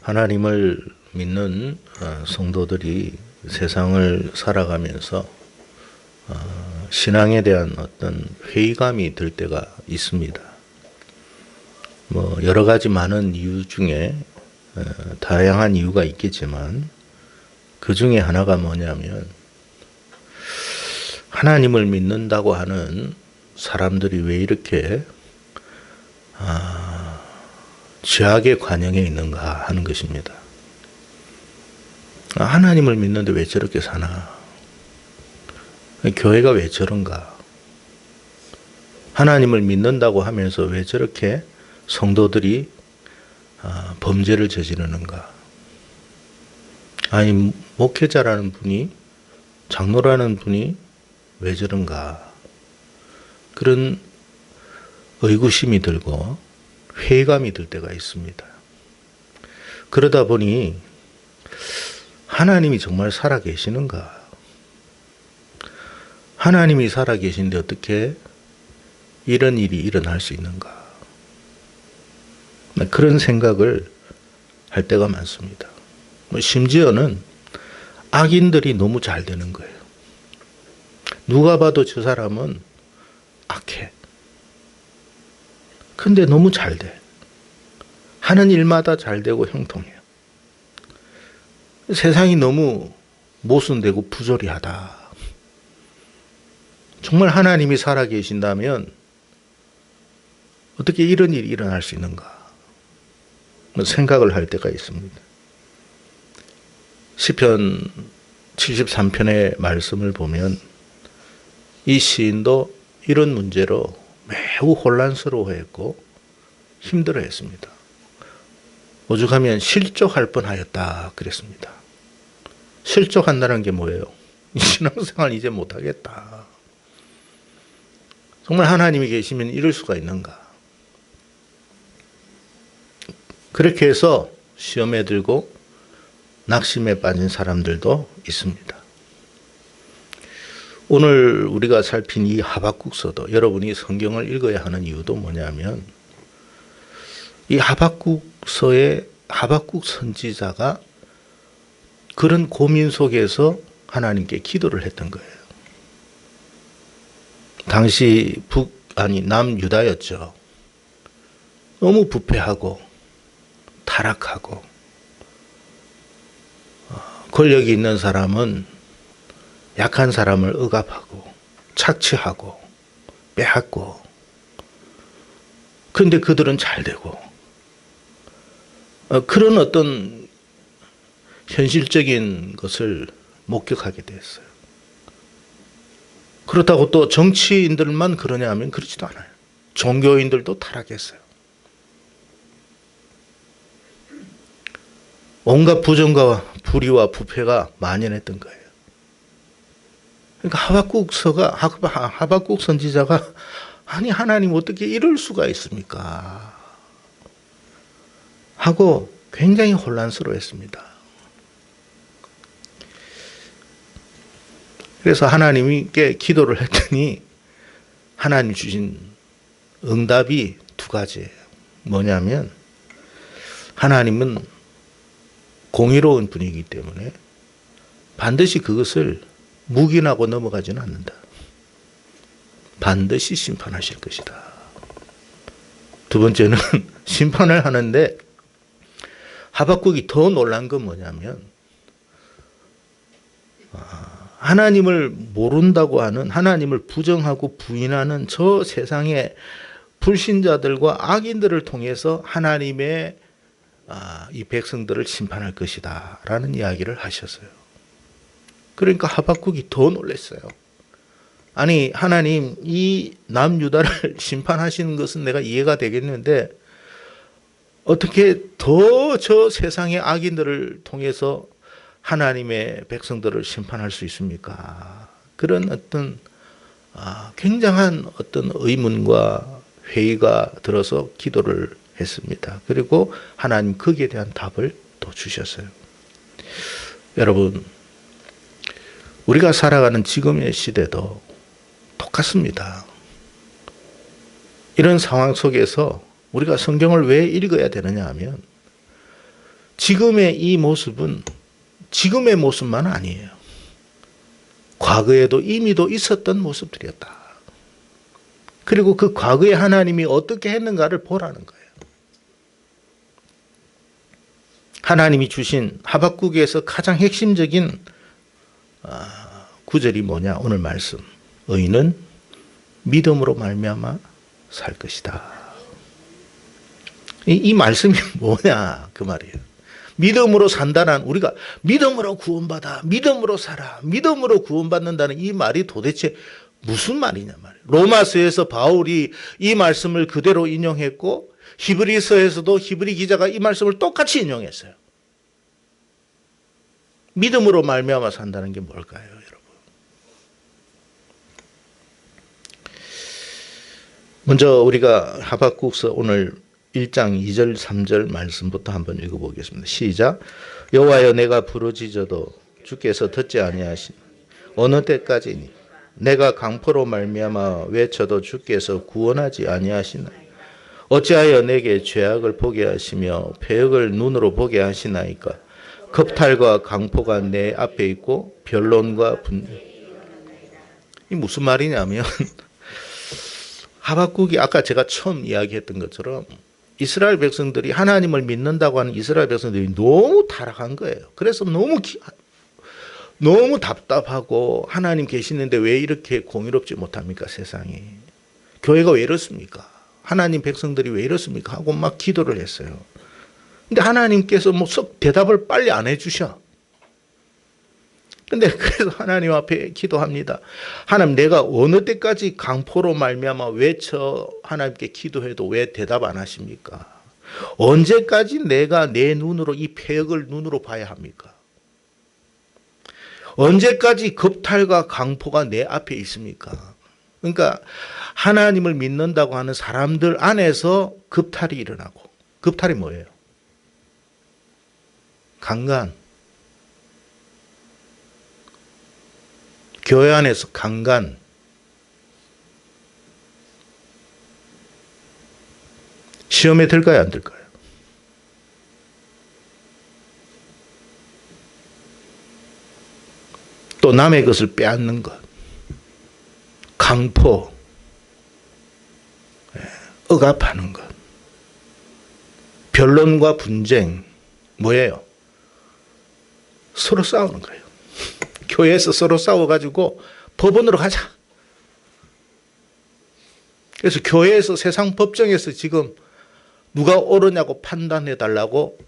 하나님을 믿는 성도들이 세상을 살아가면서 신앙에 대한 어떤 회의감이 들 때가 있습니다. 여러 가지 많은 이유 중에 다양한 이유가 있겠지만 그 중에 하나가 뭐냐면 하나님을 믿는다고 하는 사람들이 왜 이렇게 죄악의 관영에 있는가 하는 것입니다. 하나님을 믿는데 왜 저렇게 사나? 교회가 왜 저런가? 하나님을 믿는다고 하면서 왜 저렇게 성도들이 범죄를 저지르는가? 아니, 목회자라는 분이, 장로라는 분이 왜 저런가? 그런 의구심이 들고 회의감이 들 때가 있습니다. 그러다 보니 하나님이 정말 살아계시는가? 하나님이 살아계신데 어떻게 이런 일이 일어날 수 있는가? 그런 생각을 할 때가 많습니다. 심지어는 악인들이 너무 잘 되는 거예요. 누가 봐도 저 사람은 악해. 근데 너무 잘 돼. 하는 일마다 잘 되고 형통해요. 세상이 너무 모순되고 부조리하다. 정말 하나님이 살아계신다면 어떻게 이런 일이 일어날 수 있는가? 생각을 할 때가 있습니다. 시편 73편의 말씀을 보면 이 시인도 이런 문제로 매우 혼란스러워했고 힘들어했습니다. 오죽하면 실족할 뻔하였다 그랬습니다. 실족한다는 게 뭐예요? 신앙생활 이제 못하겠다. 정말 하나님이 계시면 이럴 수가 있는가? 그렇게 해서 시험에 들고 낙심에 빠진 사람들도 있습니다. 오늘 우리가 살핀 이 하박국서도 여러분이 성경을 읽어야 하는 이유도 뭐냐면 이 하박국서의 하박국 선지자가 그런 고민 속에서 하나님께 기도를 했던 거예요. 당시 남유다였죠. 너무 부패하고 타락하고 권력이 있는 사람은 약한 사람을 억압하고 착취하고 빼앗고 그런데 그들은 잘 되고 그런 어떤 현실적인 것을 목격하게 됐어요. 그렇다고 또 정치인들만 그러냐 하면 그렇지도 않아요. 종교인들도 타락했어요. 온갖 부정과 불의와 부패가 만연했던 거예요. 그러니까 하박국 선지자가 아니 하나님 어떻게 이럴 수가 있습니까? 하고 굉장히 혼란스러워했습니다. 그래서 하나님께 기도를 했더니 하나님 주신 응답이 두 가지예요. 뭐냐면 하나님은 공의로운 분이기 때문에 반드시 그것을 묵인하고 넘어가지는 않는다. 반드시 심판하실 것이다. 두 번째는 심판을 하는데 하박국이 더 놀란 건 뭐냐면 하나님을 모른다고 하는 하나님을 부정하고 부인하는 저 세상의 불신자들과 악인들을 통해서 하나님의 이 백성들을 심판할 것이다 라는 이야기를 하셨어요. 그러니까 하박국이 더 놀랐어요. 아니 하나님 이 남유다를 심판하시는 것은 내가 이해가 되겠는데 어떻게 더 저 세상의 악인들을 통해서 하나님의 백성들을 심판할 수 있습니까? 그런 어떤 굉장한 어떤 의문과 회의가 들어서 기도를 했습니다. 그리고 하나님 거기에 대한 답을 또 주셨어요. 여러분, 우리가 살아가는 지금의 시대도 똑같습니다. 이런 상황 속에서 우리가 성경을 왜 읽어야 되느냐 하면 지금의 이 모습은 지금의 모습만 아니에요. 과거에도 이미도 있었던 모습들이었다. 그리고 그 과거에 하나님이 어떻게 했는가를 보라는 거예요. 하나님이 주신 하박국에서 가장 핵심적인 구절이 뭐냐? 오늘 말씀. 의인은 믿음으로 말미암아 살 것이다. 이 말씀이 뭐냐? 그 말이에요. 믿음으로 산다는, 우리가 믿음으로 구원받아, 믿음으로 살아, 믿음으로 구원받는다는 이 말이 도대체 무슨 말이냐 말이에요. 로마서에서 바울이 이 말씀을 그대로 인용했고 히브리서에서도 히브리 기자가 이 말씀을 똑같이 인용했어요. 믿음으로 말미암아 산다는 게 뭘까요, 여러분? 먼저 우리가 하박국서 오늘 1장 2절 3절 말씀부터 한번 읽어보겠습니다. 시작. 여호와여 내가 부르짖어도 주께서 듣지 아니하시니 어느 때까지니 내가 강포로 말미암아 외쳐도 주께서 구원하지 아니하시나 어찌하여 내게 죄악을 보게 하시며 패역을 눈으로 보게 하시나이까 겁탈과 강포가 내 앞에 있고 변론과 이 무슨 말이냐면 하박국이 아까 제가 처음 이야기했던 것처럼 이스라엘 백성들이 하나님을 믿는다고 하는 이스라엘 백성들이 너무 타락한 거예요. 그래서 너무 답답하고 하나님 계시는데 왜 이렇게 공의롭지 못합니까, 세상이. 교회가 왜 이렇습니까? 하나님 백성들이 왜 이렇습니까? 하고 막 기도를 했어요. 근데 하나님께서 뭐 썩 대답을 빨리 안 해주셔. 근데 그래서 하나님 앞에 기도합니다. 하나님, 내가 어느 때까지 강포로 말미암아 외쳐 하나님께 기도해도 왜 대답 안 하십니까? 언제까지 내가 내 눈으로 이 패역을 눈으로 봐야 합니까? 언제까지 겁탈과 강포가 내 앞에 있습니까? 그러니까 하나님을 믿는다고 하는 사람들 안에서 겁탈이 일어나고, 겁탈이 뭐예요? 강간. 교회 안에서 강간. 시험에 들까요, 안 들까요? 또 남의 것을 빼앗는 것. 강포. 억압하는 것. 변론과 분쟁. 뭐예요? 서로 싸우는 거예요. 교회에서 서로 싸워가지고 법원으로 가자. 그래서 교회에서 세상 법정에서 지금 누가 옳으냐고 판단해 달라고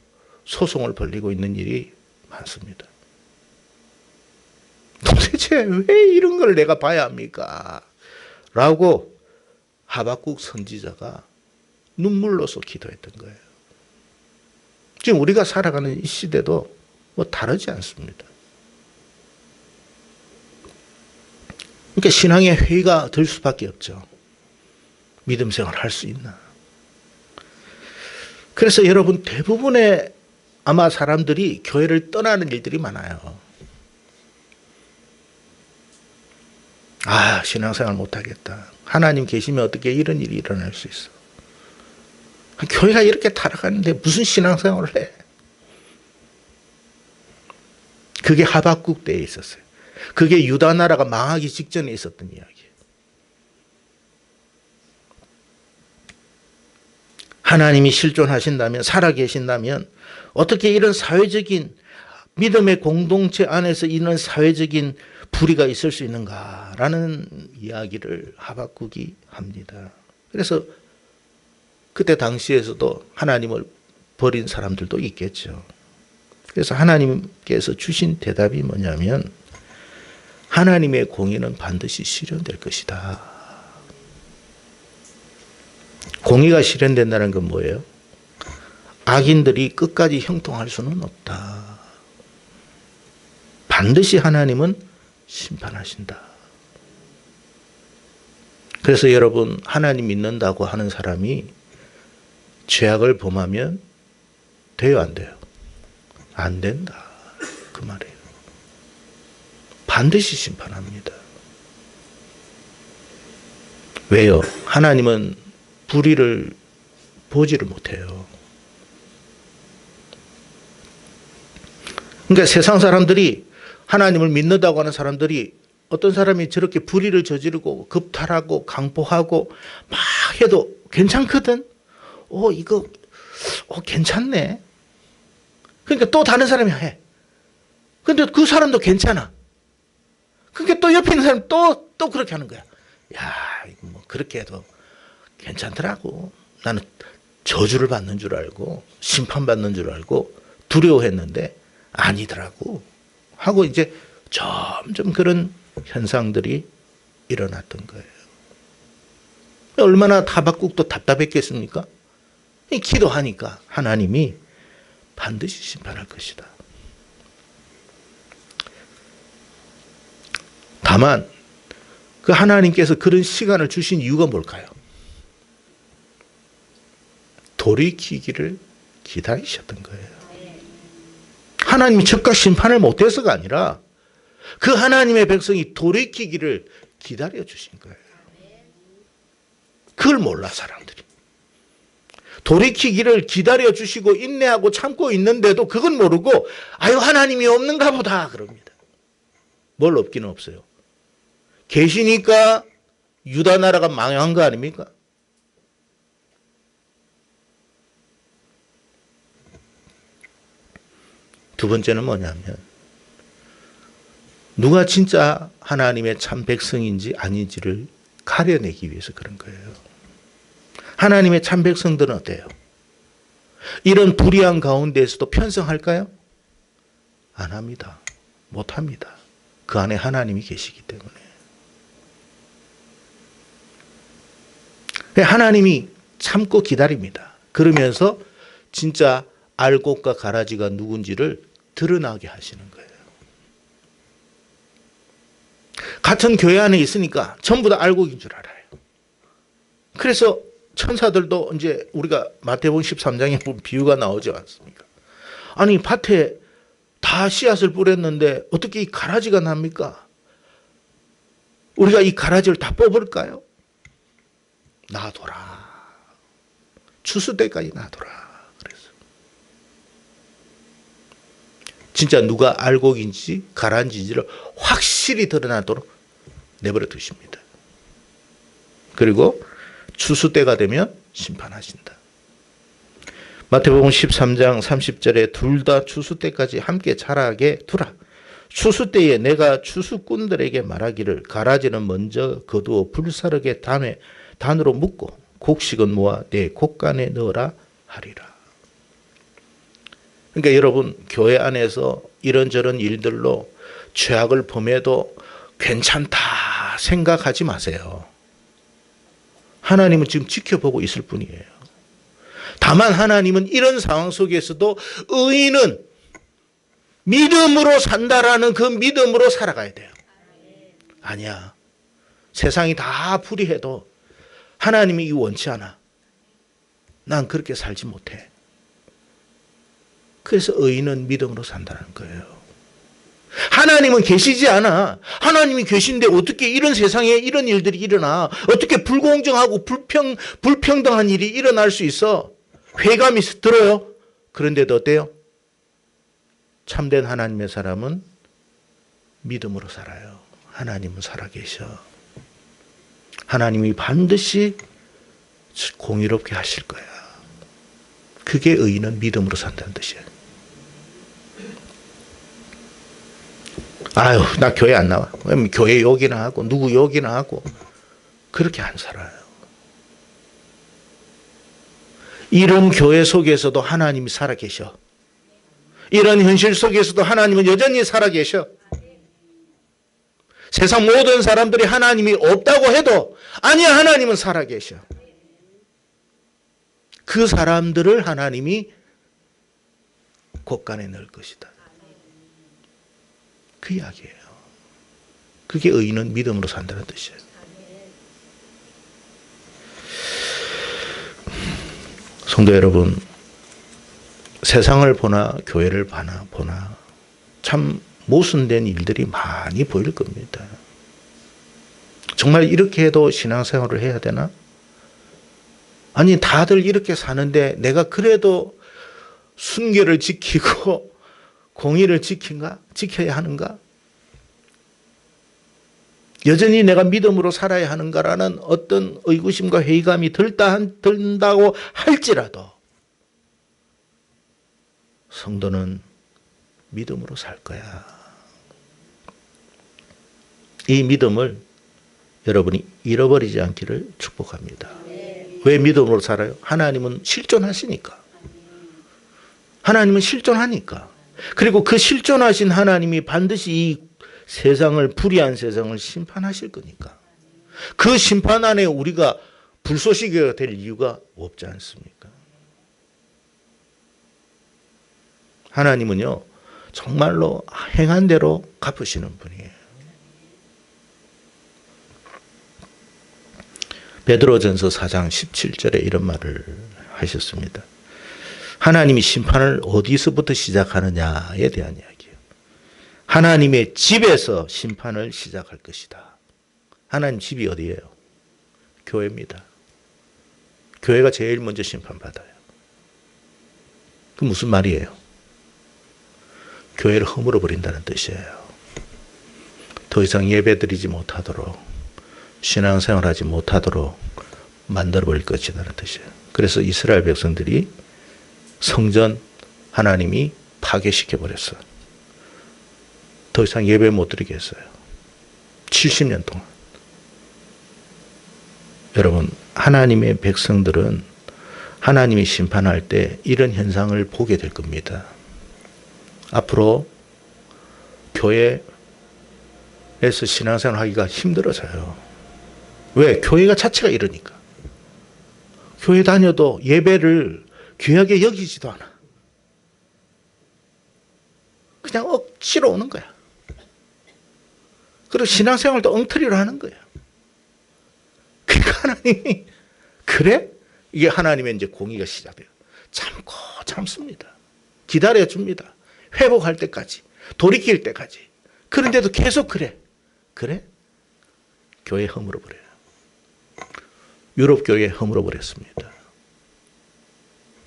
소송을 벌이고 있는 일이 많습니다. 도대체 왜 이런 걸 내가 봐야 합니까? 라고 하박국 선지자가 눈물로서 기도했던 거예요. 지금 우리가 살아가는 이 시대도 뭐 다르지 않습니다. 그러니까 신앙의 회의가 될 수밖에 없죠. 믿음 생활 할 수 있나. 그래서 여러분 대부분의 아마 사람들이 교회를 떠나는 일들이 많아요. 아, 신앙생활 못하겠다. 하나님 계시면 어떻게 이런 일이 일어날 수 있어. 교회가 이렇게 타락하는데 무슨 신앙생활을 해. 그게 하박국 때에 있었어요. 그게 유다 나라가 망하기 직전에 있었던 이야기예요. 하나님이 실존하신다면, 살아계신다면 어떻게 이런 사회적인 믿음의 공동체 안에서 이런 사회적인 불의가 있을 수 있는가라는 이야기를 하박국이 합니다. 그래서 그때 당시에서도 하나님을 버린 사람들도 있겠죠. 그래서 하나님께서 주신 대답이 뭐냐면 하나님의 공의는 반드시 실현될 것이다. 공의가 실현된다는 건 뭐예요? 악인들이 끝까지 형통할 수는 없다. 반드시 하나님은 심판하신다. 그래서 여러분, 하나님 믿는다고 하는 사람이 죄악을 범하면 돼요, 안 돼요? 안 된다. 그 말이에요. 반드시 심판합니다. 왜요? 하나님은 불의를 보지를 못해요. 그러니까 세상 사람들이 하나님을 믿는다고 하는 사람들이 어떤 사람이 저렇게 불의를 저지르고 겁탈하고 강포하고 막 해도 괜찮거든. 이거 괜찮네. 그러니까 또 다른 사람이 해. 근데 그 사람도 괜찮아. 그러니까 또 옆에 있는 사람이 또 그렇게 하는 거야. 야, 이거 뭐 그렇게 해도 괜찮더라고. 나는 저주를 받는 줄 알고 심판받는 줄 알고 두려워했는데 아니더라고. 하고 이제 점점 그런 현상들이 일어났던 거예요. 얼마나 하박국도 답답했겠습니까? 기도하니까 하나님이 반드시 심판할 것이다. 다만 그 하나님께서 그런 시간을 주신 이유가 뭘까요? 돌이키기를 기다리셨던 거예요. 하나님이 즉각 심판을 못해서가 아니라 그 하나님의 백성이 돌이키기를 기다려 주신 거예요. 그걸 몰라 사람들이. 돌이키기를 기다려 주시고 인내하고 참고 있는데도 그건 모르고 아유 하나님이 없는가 보다 그럽니다. 뭘 없기는 없어요. 계시니까 유다 나라가 망한 거 아닙니까? 두 번째는 뭐냐면 누가 진짜 하나님의 참 백성인지 아닌지를 가려내기 위해서 그런 거예요. 하나님의 참 백성들은 어때요? 이런 불의한 가운데에서도 편성할까요? 안 합니다. 못 합니다. 그 안에 하나님이 계시기 때문에. 하나님이 참고 기다립니다. 그러면서 진짜 알곡과 가라지가 누군지를 드러나게 하시는 거예요. 같은 교회 안에 있으니까 전부 다 알곡인 줄 알아요. 그래서 천사들도 이제 우리가 마태복음 13장에 보면 비유가 나오지 않습니까? 아니 밭에 다 씨앗을 뿌렸는데 어떻게 이 가라지가 납니까? 우리가 이 가라지를 다 뽑을까요? 놔둬라. 추수 때까지 놔둬라. 그래서 진짜 누가 알곡인지 가라지인지를 확실히 드러나도록 내버려 두십니다. 그리고 추수 때가 되면 심판하신다. 마태복음 13장 30절에 둘 다 추수 때까지 함께 자라게 두라. 추수 때에 내가 추수꾼들에게 말하기를 가라지는 먼저 거두어 불사르게 단으로 묶고 곡식은 모아 내 곡간에 넣으라 하리라. 그러니까 여러분 교회 안에서 이런저런 일들로 죄악을 범해도 괜찮다 생각하지 마세요. 하나님은 지금 지켜보고 있을 뿐이에요. 다만 하나님은 이런 상황 속에서도 의인은 믿음으로 산다라는 그 믿음으로 살아가야 돼요. 아니야. 세상이 다 불의해도 하나님이 이 원치 않아. 난 그렇게 살지 못해. 그래서 의인은 믿음으로 산다는 거예요. 하나님은 계시지 않아. 하나님이 계신데 어떻게 이런 세상에 이런 일들이 일어나? 어떻게 불공정하고 불평등한 일이 일어날 수 있어? 회감이 들어요. 그런데도 어때요? 참된 하나님의 사람은 믿음으로 살아요. 하나님은 살아계셔. 하나님이 반드시 공의롭게 하실 거야. 그게 의인은 믿음으로 산다는 뜻이에요. 아유, 나 교회 안 나와. 교회 욕이나 하고 누구 욕이나 하고 그렇게 안 살아요. 이런 교회 속에서도 하나님이 살아계셔. 이런 현실 속에서도 하나님은 여전히 살아계셔. 세상 모든 사람들이 하나님이 없다고 해도 아니야, 하나님은 살아계셔. 그 사람들을 하나님이 곳간에 넣을 것이다. 그 이야기예요. 그게 의인은 믿음으로 산다는 뜻이에요. 성도 여러분, 세상을 보나 교회를 보나 참 모순된 일들이 많이 보일 겁니다. 정말 이렇게 해도 신앙생활을 해야 되나? 아니 다들 이렇게 사는데 내가 그래도 순결을 지키고 공의를 지켜야 하는가? 여전히 내가 믿음으로 살아야 하는가라는 어떤 의구심과 회의감이 든다고 할지라도 성도는 믿음으로 살 거야. 이 믿음을 여러분이 잃어버리지 않기를 축복합니다. 왜 믿음으로 살아요? 하나님은 실존하시니까. 하나님은 실존하니까. 그리고 그 실존하신 하나님이 반드시 이 세상을, 불의한 세상을 심판하실 거니까. 그 심판 안에 우리가 불쏘시개가 될 이유가 없지 않습니까? 하나님은요, 정말로 행한 대로 갚으시는 분이에요. 베드로전서 4장 17절에 이런 말을 하셨습니다. 하나님이 심판을 어디서부터 시작하느냐에 대한 이야기예요. 하나님의 집에서 심판을 시작할 것이다. 하나님 집이 어디예요? 교회입니다. 교회가 제일 먼저 심판받아요. 그 무슨 말이에요? 교회를 허물어 버린다는 뜻이에요. 더 이상 예배드리지 못하도록, 신앙생활하지 못하도록 만들어 버릴 것이라는 뜻이에요. 그래서 이스라엘 백성들이 성전 하나님이 파괴시켜 버렸어요. 더 이상 예배 못 드리게 했어요. 70년 동안. 여러분, 하나님의 백성들은 하나님이 심판할 때 이런 현상을 보게 될 겁니다. 앞으로 교회에서 신앙생활 하기가 힘들어져요. 왜? 교회가 자체가 이러니까. 교회 다녀도 예배를 귀하게 여기지도 않아. 그냥 억지로 오는 거야. 그리고 신앙생활도 엉터리로 하는 거야. 그러니까 하나님이, 그래? 이게 하나님의 이제 공의가 시작돼요. 참고 참습니다. 기다려줍니다. 회복할 때까지, 돌이킬 때까지. 그런데도 계속 그래. 그래? 교회 허물어버려요. 유럽 교회 허물어버렸습니다.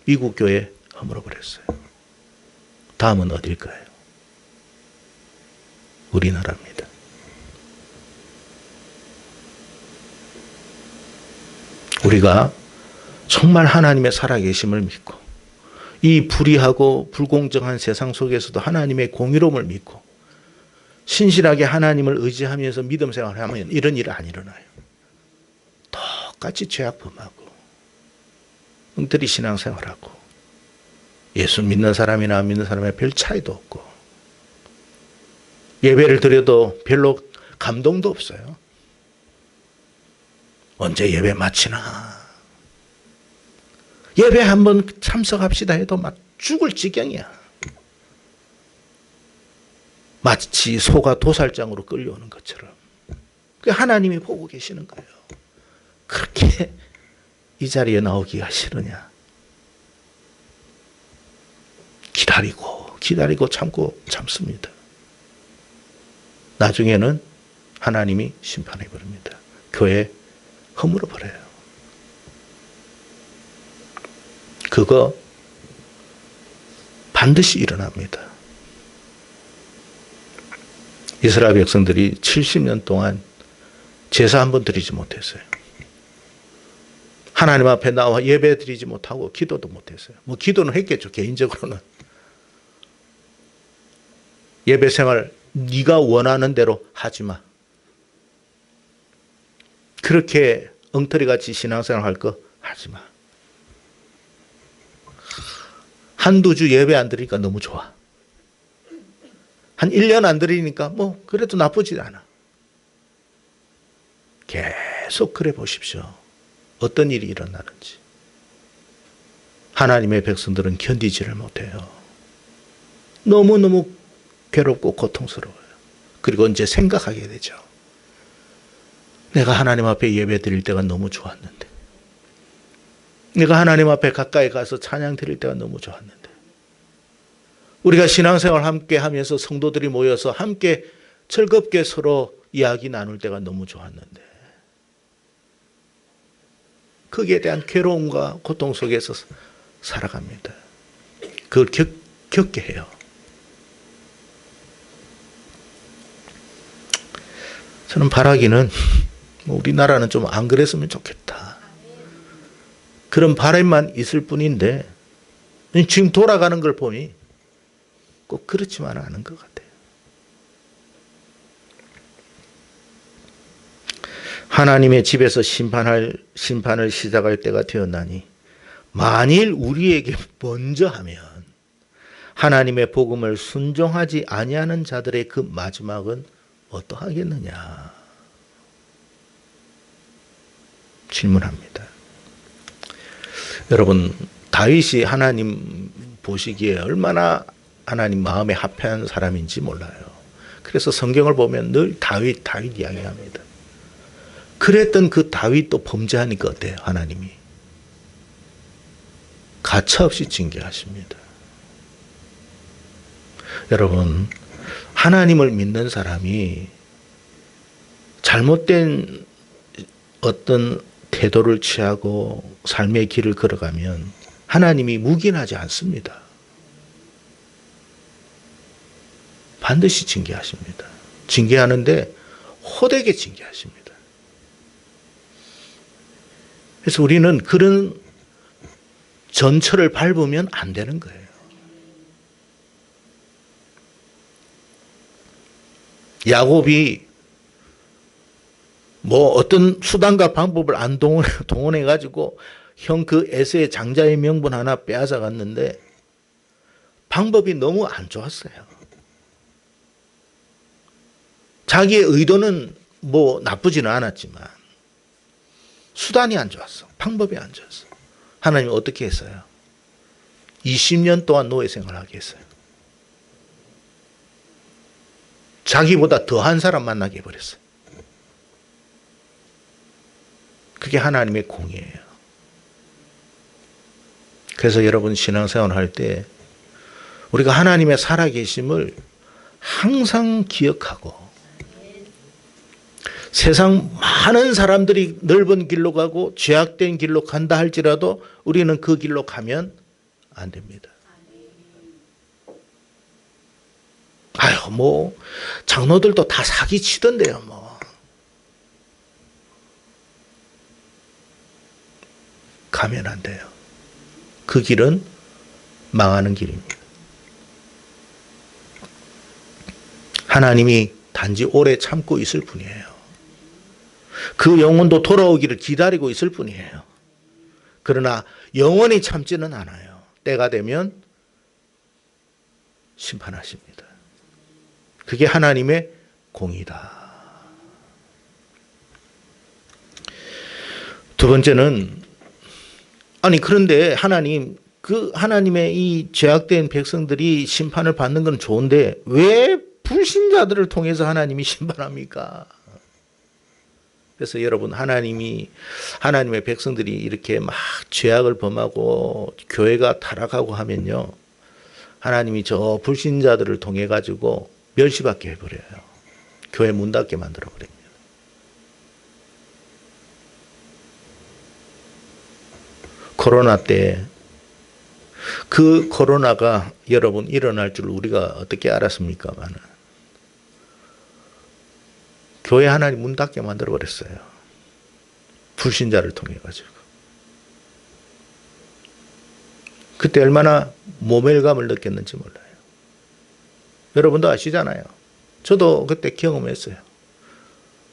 미국 교회 허물어버렸어요. 다음은 어딜까요? 우리나라입니다. 우리가 정말 하나님의 살아계심을 믿고 이 불의하고 불공정한 세상 속에서도 하나님의 공의로움을 믿고 신실하게 하나님을 의지하면서 믿음 생활하면 이런 일은 안 일어나요. 똑같이 죄악 범하고 엉터리 신앙생활하고 예수 믿는 사람이나 안 믿는 사람에 별 차이도 없고 예배를 드려도 별로 감동도 없어요. 언제 예배 마치나. 예배 한번 참석합시다 해도 막 죽을 지경이야. 마치 소가 도살장으로 끌려오는 것처럼. 하나님이 보고 계시는 거예요. 그렇게 이 자리에 나오기가 싫으냐. 기다리고 참고 참습니다. 나중에는 하나님이 심판해 버립니다. 교회 허물어 버려요. 그거 반드시 일어납니다. 이스라엘 백성들이 70년 동안 제사 한 번 드리지 못했어요. 하나님 앞에 나와 예배 드리지 못하고 기도도 못했어요. 뭐 기도는 했겠죠. 개인적으로는. 예배 생활 네가 원하는 대로 하지 마. 그렇게 엉터리같이 신앙생활 할 거 하지 마. 한두 주 예배 안 드리니까 너무 좋아. 한 1년 안 드리니까 뭐 그래도 나쁘지 않아. 계속 그래 보십시오. 어떤 일이 일어나는지. 하나님의 백성들은 견디지를 못해요. 너무너무 괴롭고 고통스러워요. 그리고 이제 생각하게 되죠. 내가 하나님 앞에 예배 드릴 때가 너무 좋았는데. 내가 하나님 앞에 가까이 가서 찬양 드릴 때가 너무 좋았는데. 우리가 신앙생활 함께 하면서 성도들이 모여서 함께 즐겁게 서로 이야기 나눌 때가 너무 좋았는데. 거기에 대한 괴로움과 고통 속에서 살아갑니다. 그걸 겪게 해요. 저는 바라기는 우리나라는 좀 안 그랬으면 좋겠다. 그런 바람만 있을 뿐인데 지금 돌아가는 걸 보니 꼭 그렇지만은 않은 것 같아요. 하나님의 집에서 심판을 시작할 때가 되었나니 만일 우리에게 먼저 하면 하나님의 복음을 순종하지 아니하는 자들의 그 마지막은 어떠하겠느냐 질문합니다. 여러분, 다윗이 하나님 보시기에 얼마나 하나님 마음에 합한 사람인지 몰라요. 그래서 성경을 보면 늘 다윗 이야기합니다. 그랬던 그 다윗도 범죄하니까 어때요? 하나님이 가차없이 징계하십니다. 여러분, 하나님을 믿는 사람이 잘못된 어떤 태도를 취하고 삶의 길을 걸어가면 하나님이 묵인하지 않습니다. 반드시 징계하십니다. 징계하는데 호되게 징계하십니다. 그래서 우리는 그런 전철을 밟으면 안 되는 거예요. 야곱이 어떤 수단과 방법을 안 동원해 가지고 형 그 에서의 장자의 명분 하나 빼앗아 갔는데 방법이 너무 안 좋았어요. 자기의 의도는 나쁘지는 않았지만 수단이 안 좋았어. 방법이 안 좋았어. 하나님이 어떻게 했어요? 20년 동안 노예 생활하게 했어요. 자기보다 더한 사람 만나게 해버렸어요. 그게 하나님의 공이에요. 그래서 여러분 신앙생활 할 때 우리가 하나님의 살아계심을 항상 기억하고 세상 많은 사람들이 넓은 길로 가고 죄악된 길로 간다 할지라도 우리는 그 길로 가면 안 됩니다. 장로들도 다 사기치던데요, 가면 안 돼요. 그 길은 망하는 길입니다. 하나님이 단지 오래 참고 있을 뿐이에요. 그 영혼도 돌아오기를 기다리고 있을 뿐이에요. 그러나 영원히 참지는 않아요. 때가 되면 심판하십니다. 그게 하나님의 공이다. 두 번째는 그런데 하나님의 이 죄악된 백성들이 심판을 받는 건 좋은데 왜 불신자들을 통해서 하나님이 심판합니까? 그래서 여러분, 하나님의 백성들이 이렇게 막 죄악을 범하고 교회가 타락하고 하면요, 하나님이 저 불신자들을 통해 가지고 멸시받게 해버려요. 교회 문 닫게 만들어 버립니다. 코로나 때 그 코로나가 여러분 일어날 줄 우리가 어떻게 알았습니까만은 교회 하나님 문 닫게 만들어 버렸어요. 불신자를 통해 가지고. 그때 얼마나 모멸감을 느꼈는지 몰라요. 여러분도 아시잖아요. 저도 그때 경험했어요.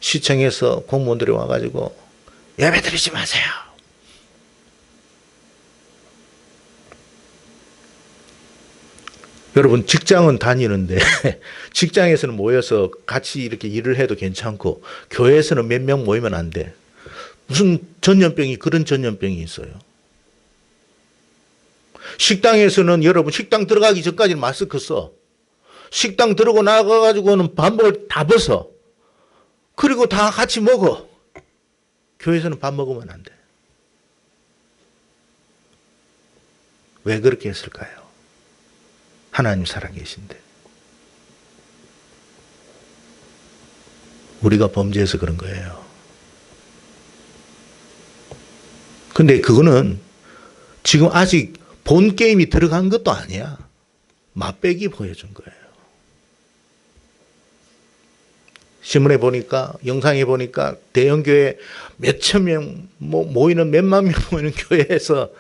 시청에서 공무원들이 와가지고 예배 드리지 마세요. 여러분, 직장은 다니는데 직장에서는 모여서 같이 이렇게 일을 해도 괜찮고 교회에서는 몇 명 모이면 안 돼. 무슨 그런 전염병이 있어요. 식당에서는 여러분, 식당 들어가기 전까지는 마스크 써. 식당 들어오고 나가가지고는 밥을 다 벗어. 그리고 다 같이 먹어. 교회에서는 밥 먹으면 안 돼. 왜 그렇게 했을까요? 하나님 살아계신데. 우리가 범죄해서 그런 거예요. 근데 그거는 지금 아직 본 게임이 들어간 것도 아니야. 맛배기 보여준 거예요. 신문에 보니까, 영상에 보니까 대형교회 몇천 명 모이는, 몇만 명 모이는 교회에서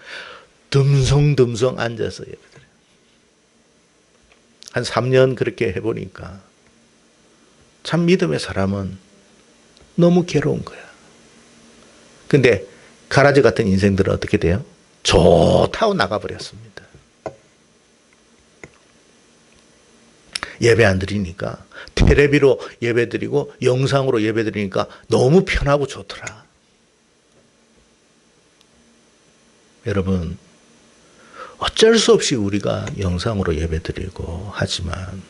듬성듬성 앉아서 예배드려요. 한 3년 그렇게 해보니까 참 믿음의 사람은 너무 괴로운 거야. 근데 가라지 같은 인생들은 어떻게 돼요? 좋다고 나가버렸습니다. 예배 안 드리니까, 테레비로 예배 드리고 영상으로 예배 드리니까 너무 편하고 좋더라. 여러분, 어쩔 수 없이 우리가 영상으로 예배 드리고 하지만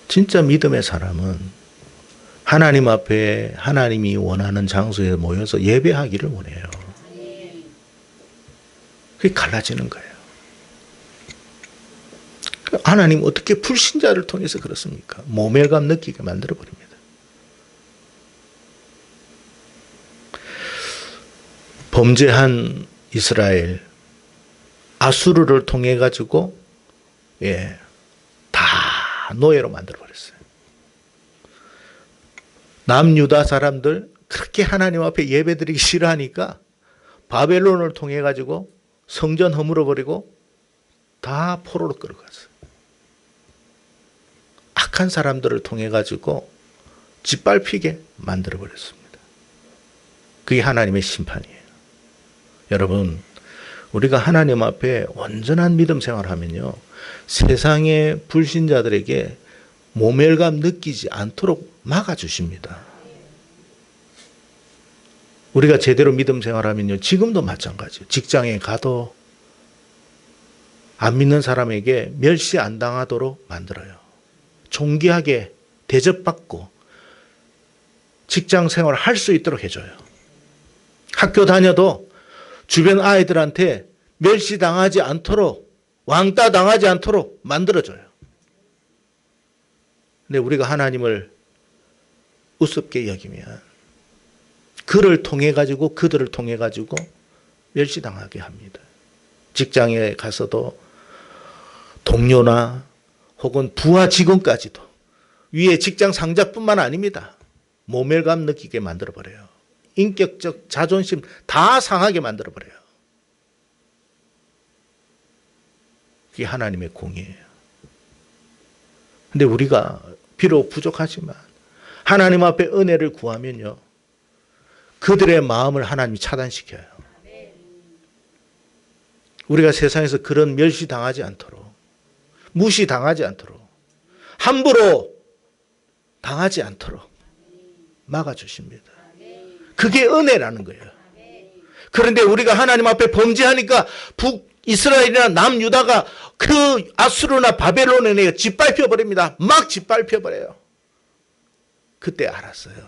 진짜 믿음의 사람은 하나님 앞에 하나님이 원하는 장소에 모여서 예배하기를 원해요. 그게 갈라지는 거예요. 하나님 어떻게 불신자를 통해서 그렇습니까? 모멸감 느끼게 만들어버립니다. 범죄한 이스라엘, 아수르를 통해 가지고 다 노예로 만들어버렸어요. 남유다 사람들 그렇게 하나님 앞에 예배드리기 싫어하니까 바벨론을 통해 가지고 성전 허물어버리고 다 포로로 끌어갔어요. 악한 사람들을 통해 가지고 짓밟히게 만들어버렸습니다. 그게 하나님의 심판이에요. 여러분, 우리가 하나님 앞에 온전한 믿음 생활하면요, 세상의 불신자들에게 모멸감 느끼지 않도록 막아주십니다. 우리가 제대로 믿음 생활하면요, 지금도 마찬가지예요. 직장에 가도 안 믿는 사람에게 멸시 안 당하도록 만들어요. 존귀하게 대접받고 직장 생활을 할 수 있도록 해줘요. 학교 다녀도 주변 아이들한테 멸시당하지 않도록, 왕따 당하지 않도록 만들어줘요. 근데 우리가 하나님을 우습게 여기면 그들을 통해 가지고 멸시당하게 합니다. 직장에 가서도 동료나 혹은 부하 직원까지도 위에 직장 상사뿐만 아닙니다. 모멸감 느끼게 만들어버려요. 인격적 자존심 다 상하게 만들어버려요. 그게 하나님의 공이에요. 근데 우리가 비록 부족하지만 하나님 앞에 은혜를 구하면요, 그들의 마음을 하나님이 차단시켜요. 우리가 세상에서 그런 멸시당하지 않도록, 무시당하지 않도록, 함부로 당하지 않도록 막아주십니다. 그게 은혜라는 거예요. 그런데 우리가 하나님 앞에 범죄하니까 북이스라엘이나 남유다가 그 아수르나 바벨론에 짓밟혀 버립니다. 막 짓밟혀 버려요. 그때 알았어요.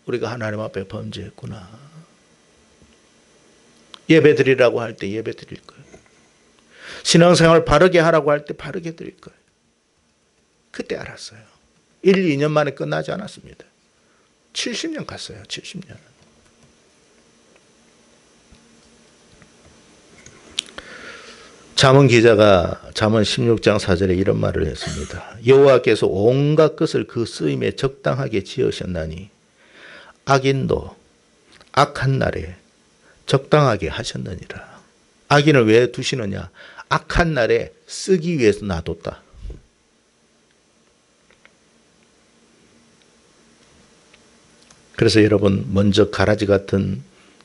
우리가 하나님 앞에 범죄했구나. 예배 드리라고 할 때 예배 드릴 거예요. 신앙생활 바르게 하라고 할 때 바르게 드릴 거예요. 그때 알았어요. 1, 2년 만에 끝나지 않았습니다. 70년 갔어요. 70년. 잠언 기자가 잠언 16장 4절에 이런 말을 했습니다. 여호와께서 온갖 것을 그 쓰임에 적당하게 지으셨나니 악인도 악한 날에 적당하게 하셨느니라. 악인을 왜 두시느냐? 악한 날에 쓰기 위해서 놔뒀다. 그래서 여러분, 먼저 가라지 같은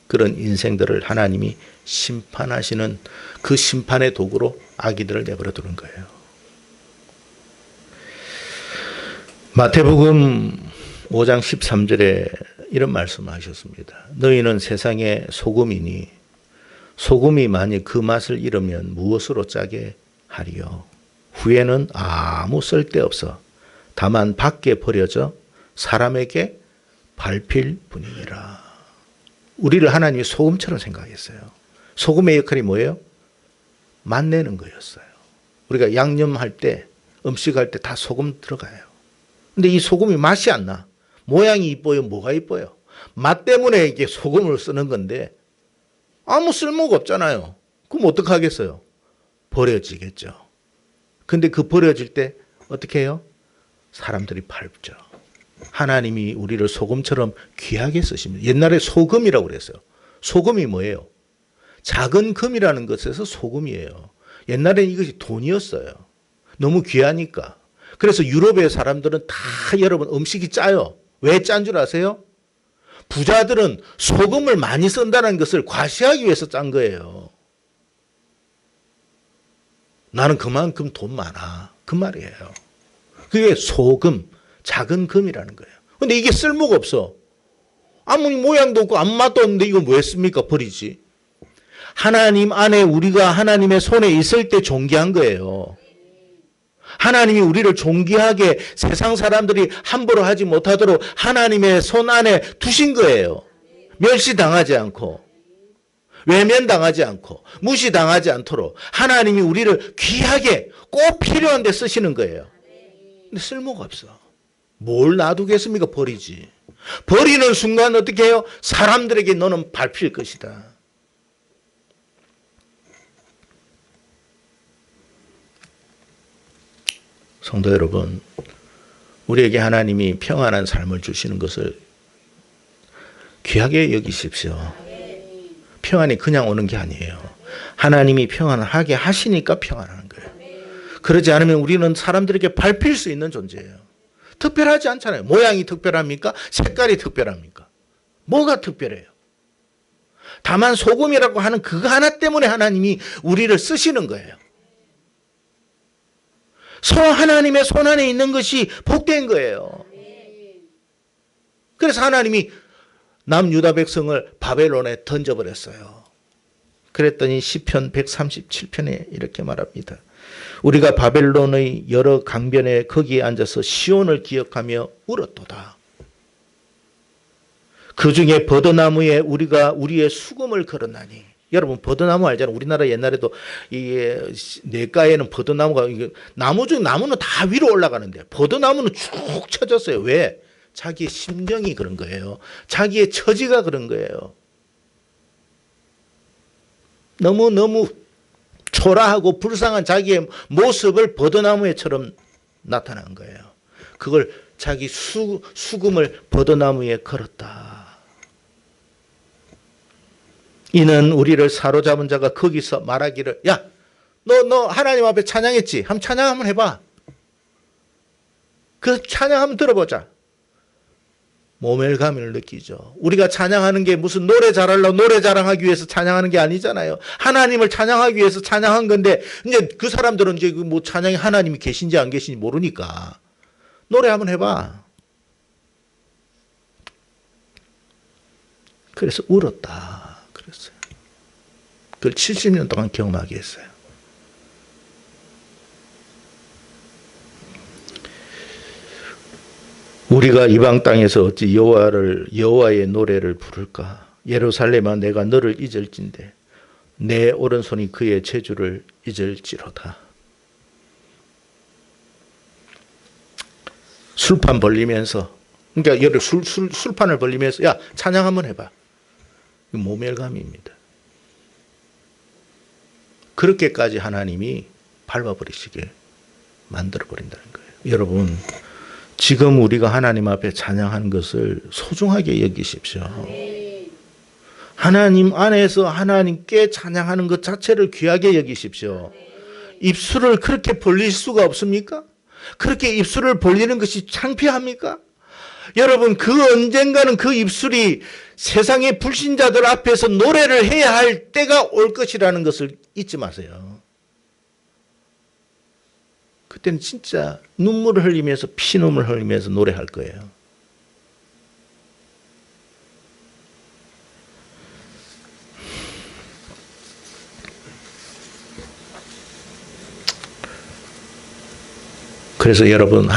그런 인생들을 하나님이 심판하시는 그 심판의 도구로 악인들을 내버려 두는 거예요. 마태복음 5장 13절에 이런 말씀하셨습니다. 너희는 세상의 소금이니 소금이 만일 그 맛을 잃으면 무엇으로 짜게 하리요? 후에는 아무 쓸데없어 다만 밖에 버려져 사람에게 밟힐 뿐이니라. 우리를 하나님이 소금처럼 생각했어요. 소금의 역할이 뭐예요? 맛내는 거였어요. 우리가 양념할 때, 음식할 때 다 소금 들어가요. 근데 이 소금이 맛이 안 나. 모양이 이뻐요? 뭐가 이뻐요? 맛 때문에 이게 소금을 쓰는 건데 아무 쓸모가 없잖아요. 그럼 어떡하겠어요? 버려지겠죠. 근데 그 버려질 때 어떻게 해요? 사람들이 밟죠. 하나님이 우리를 소금처럼 귀하게 쓰십니다. 옛날에 소금이라고 그랬어요. 소금이 뭐예요? 작은 금이라는 것에서 소금이에요. 옛날에는 이것이 돈이었어요. 너무 귀하니까. 그래서 유럽의 사람들은 다 여러분 음식이 짜요. 왜 짠 줄 아세요? 부자들은 소금을 많이 쓴다는 것을 과시하기 위해서 짠 거예요. 나는 그만큼 돈 많아. 그 말이에요. 그게 소금, 작은 금이라는 거예요. 근데 이게 쓸모가 없어. 아무 모양도 없고 아무 맛도 없는데 이건 왜 씁니까? 버리지. 하나님 안에 우리가 하나님의 손에 있을 때 존귀한 거예요. 하나님이 우리를 존귀하게 세상 사람들이 함부로 하지 못하도록 하나님의 손 안에 두신 거예요. 멸시당하지 않고 외면당하지 않고 무시당하지 않도록 하나님이 우리를 귀하게 꼭 필요한 데 쓰시는 거예요. 근데 쓸모가 없어. 뭘 놔두겠습니까? 버리지. 버리는 순간 어떻게 해요? 사람들에게 너는 밟힐 것이다. 성도 여러분, 우리에게 하나님이 평안한 삶을 주시는 것을 귀하게 여기십시오. 평안이 그냥 오는 게 아니에요. 하나님이 평안하게 하시니까 평안한 거예요. 그러지 않으면 우리는 사람들에게 밟힐 수 있는 존재예요. 특별하지 않잖아요. 모양이 특별합니까? 색깔이 특별합니까? 뭐가 특별해요? 다만 소금이라고 하는 그거 하나 때문에 하나님이 우리를 쓰시는 거예요. 하나님의 손 안에 있는 것이 복된 거예요. 그래서 하나님이 남유다 백성을 바벨론에 던져버렸어요. 그랬더니 시편 137편에 이렇게 말합니다. 우리가 바벨론의 여러 강변에 거기에 앉아서 시온을 기억하며 울었도다. 그 중에 버드나무에 우리가 우리의 수금을 걸었나니. 여러분 버드나무 알잖아요. 우리나라 옛날에도 이게 내과에는 버드나무가 나무 중 나무는 다 위로 올라가는데 버드나무는 쭉 쳐졌어요. 왜? 자기의 심정이 그런 거예요. 자기의 처지가 그런 거예요. 너무너무 초라하고 불쌍한 자기의 모습을 버드나무에처럼 나타난 거예요. 그걸 자기 수금을 버드나무에 걸었다. 이는 우리를 사로잡은 자가 거기서 말하기를 야, 너 하나님 앞에 찬양했지? 한번 찬양 한번 해봐. 그 찬양 한번 들어보자. 모멸감을 느끼죠. 우리가 찬양하는 게 무슨 노래 잘하려고 노래 자랑하기 위해서 찬양하는 게 아니잖아요. 하나님을 찬양하기 위해서 찬양한 건데 이제 그 사람들은 이제 뭐 찬양에 하나님이 계신지 안 계신지 모르니까 노래 한번 해봐. 그래서 울었다 그랬어요. 그걸 70년 동안 경험하게 했어요. 우리가 이방 땅에서 어찌 여호와의 노래를 부를까? 예루살렘아 내가 너를 잊을진대 내 오른손이 그의 재주를 잊을지로다. 술판 벌리면서 그러니까 술판을 벌리면서 야 찬양 한번 해봐. 모멸감입니다. 그렇게까지 하나님이 밟아버리시게 만들어버린다는 거예요. 여러분 지금 우리가 하나님 앞에 찬양하는 것을 소중하게 여기십시오. 하나님 안에서 하나님께 찬양하는 것 자체를 귀하게 여기십시오. 입술을 그렇게 벌릴 수가 없습니까? 그렇게 입술을 벌리는 것이 창피합니까? 여러분 그 언젠가는 그 입술이 세상의 불신자들 앞에서 노래를 해야 할 때가 올 것이라는 것을 잊지 마세요. 그때는 진짜 눈물을 흘리면서 피눈물 흘리면서 노래할 거예요. 그래서 여러분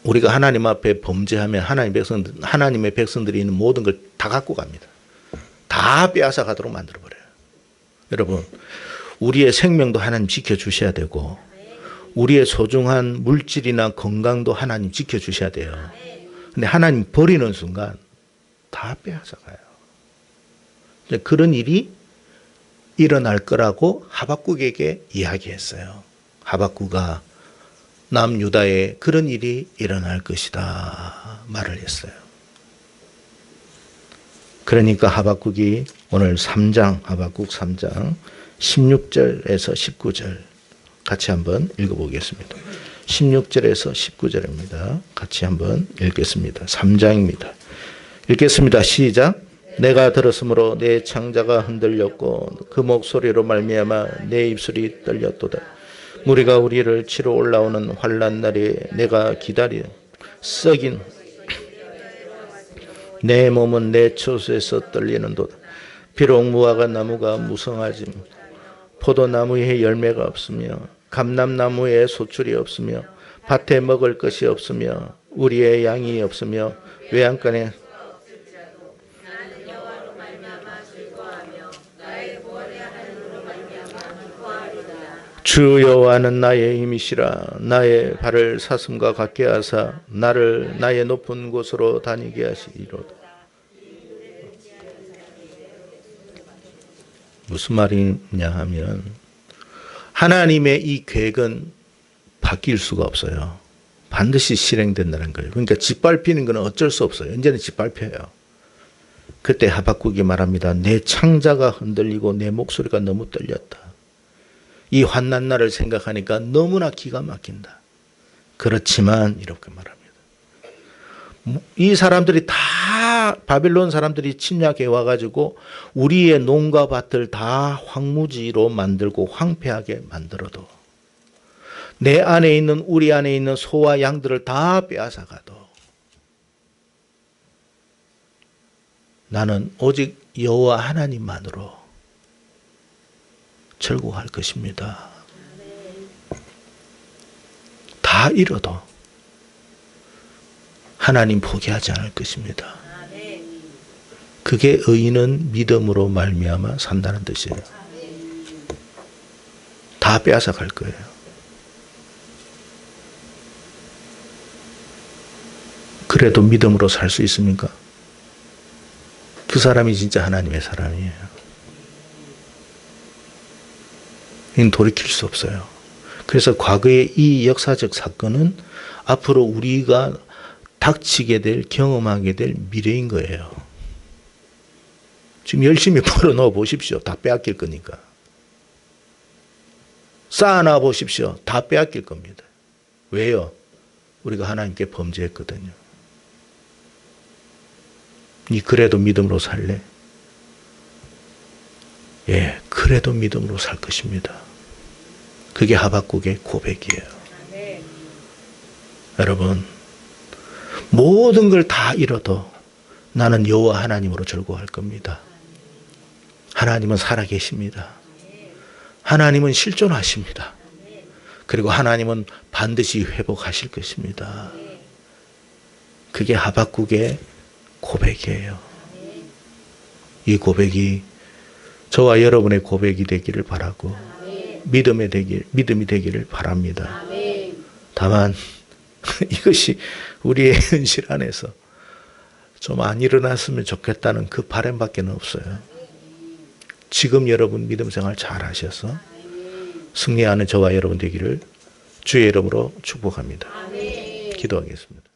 우리가 하나님 앞에 범죄하면 하나님의 백성들이 있는 모든 걸 다 갖고 갑니다. 다 빼앗아 가도록 만들어 버려요. 여러분 우리의 생명도 하나님 지켜주셔야 되고 우리의 소중한 물질이나 건강도 하나님 지켜주셔야 돼요. 근데 하나님 버리는 순간 다 빼앗아가요. 그런 일이 일어날 거라고 하박국에게 이야기했어요. 하박국아 남유다에 그런 일이 일어날 것이다 말을 했어요. 그러니까 하박국이 오늘 3장, 하박국 3장 16절에서 19절 같이 한번 읽어보겠습니다. 16절에서 19절입니다. 같이 한번 읽겠습니다. 3장입니다. 읽겠습니다. 시작. 내가 들었으므로 내 창자가 흔들렸고 그 목소리로 말미암아 내 입술이 떨렸도다. 무리가 우리를 치러 올라오는 환난 날에 내가 기다려 썩인 내 몸은 내 처소에서 떨리는도다. 비록 무화과 나무가 무성하지 포도나무에 열매가 없으며 감람나무에 소출이 없으며 밭에 먹을 것이 없으며 우리의 양이 없으며 외양간에 주 여호와는 나의 힘이시라. 나의 발을 사슴과 같게 하사 나를 나의 높은 곳으로 다니게 하시리로다. 무슨 말이냐 하면 하나님의 이 계획은 바뀔 수가 없어요. 반드시 실행된다는 거예요. 그러니까 짓밟히는 건 어쩔 수 없어요. 언제는 짓밟혀요. 그때 하박국이 말합니다. 내 창자가 흔들리고 내 목소리가 너무 떨렸다. 이 환난 날을 생각하니까 너무나 기가 막힌다. 그렇지만 이렇게 말합니다. 이 사람들이 다 바빌론 사람들이 침략해 와가지고 우리의 농가 밭을 다 황무지로 만들고 황폐하게 만들어도 내 안에 있는 우리 안에 있는 소와 양들을 다 빼앗아가도 나는 오직 여호와 하나님만으로 절구할 것입니다. 다 잃어도 하나님 포기하지 않을 것입니다. 그게 의인은 믿음으로 말미암아 산다는 뜻이에요. 다 빼앗아 갈 거예요. 그래도 믿음으로 살 수 있습니까? 그 사람이 진짜 하나님의 사람이에요. 이건 돌이킬 수 없어요. 그래서 과거의 이 역사적 사건은 앞으로 우리가 닥치게 될, 경험하게 될 미래인 거예요. 지금 열심히 벌어넣어 보십시오. 다 빼앗길 거니까. 쌓아놔 보십시오. 다 빼앗길 겁니다. 왜요? 우리가 하나님께 범죄했거든요. 니 그래도 믿음으로 살래? 예, 그래도 믿음으로 살 것입니다. 그게 하박국의 고백이에요. 여러분, 모든 걸 다 잃어도 나는 여호와 하나님으로 절구할 겁니다. 하나님은 살아계십니다. 하나님은 실존하십니다. 그리고 하나님은 반드시 회복하실 것입니다. 그게 하박국의 고백이에요. 이 고백이 저와 여러분의 고백이 되기를 바라고 믿음이 되기를 바랍니다. 다만 이것이 우리의 현실 안에서 좀 안 일어났으면 좋겠다는 그 바람밖에 없어요. 지금 여러분 믿음 생활 잘 하셔서 승리하는 저와 여러분 되기를 주의 이름으로 축복합니다. 기도하겠습니다.